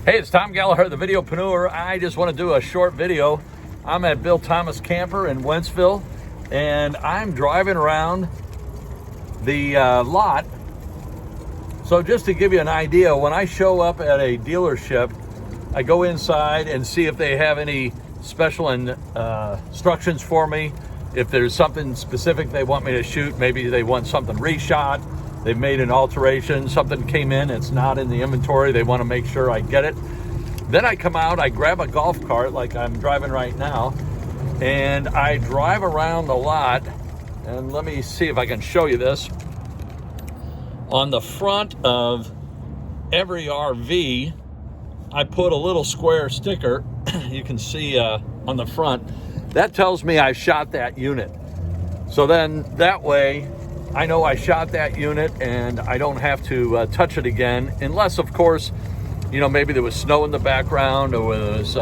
Hey, it's Tom Gallagher, the Videopreneur. I just want to do a short video. I'm at Bill Thomas Camper in Wentzville, and I'm driving around the lot. So just to give you an idea, when I show up at a dealership, I go inside and see if they have any special instructions for me. If there's something specific they want me to shoot, maybe they want something reshot, they've made an alteration, something came in, it's not in the inventory, they want to make sure I get it. Then I come out, I grab a golf cart like I'm driving right now, and I drive around the lot. And let me see if I can show you this. On the front of every RV, I put a little square sticker, you can see on the front. That tells me I shot that unit. So then that way, I know I shot that unit and I don't have to touch it again, unless of course, you know, maybe there was snow in the background, or it was,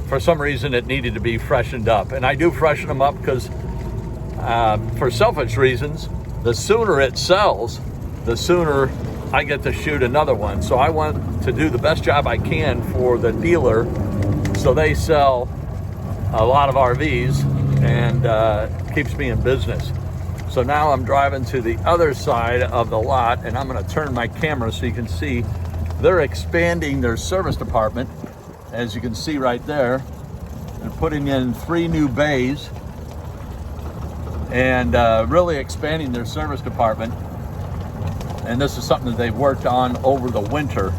for some reason it needed to be freshened up. And I do freshen them up because for selfish reasons, the sooner it sells, the sooner I get to shoot another one. So I want to do the best job I can for the dealer so they sell a lot of RVs and keeps me in business. So now I'm driving to the other side of the lot, and I'm going to turn my camera so you can see they're expanding their service department. As you can see right there, they're putting in 3 new bays and really expanding their service department. And this is something that they've worked on over the winter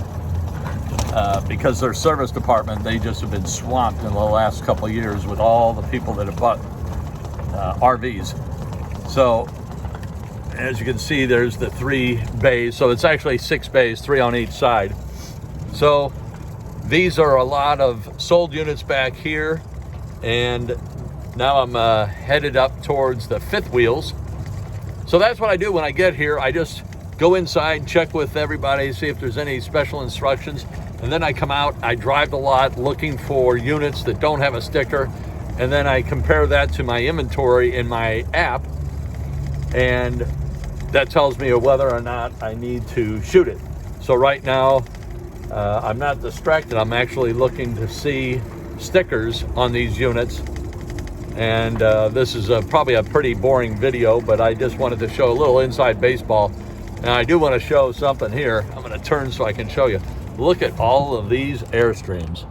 because their service department, they just have been swamped in the last couple of years with all the people that have bought RVs. So as you can see, there's the 3 bays. So it's actually 6 bays, 3 on each side. So these are a lot of sold units back here. And now I'm headed up towards the 5th wheels. So that's what I do when I get here. I just go inside, check with everybody, see if there's any special instructions. And then I come out, I drive the lot looking for units that don't have a sticker. And then I compare that to my inventory in my app. And that tells me whether or not I need to shoot it. So right now, I'm not distracted. I'm actually looking to see stickers on these units. And this is probably a pretty boring video, but I just wanted to show a little inside baseball. And I do want to show something here. I'm going to turn so I can show you. Look at all of these Airstreams.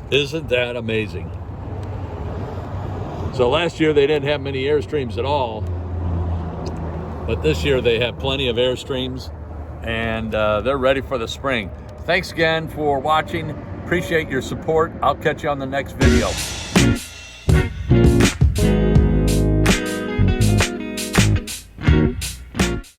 Isn't that amazing? So last year they didn't have many Airstreams at all. But this year they have plenty of Airstreams, and they're ready for the spring. Thanks again for watching. Appreciate your support. I'll catch you on the next video.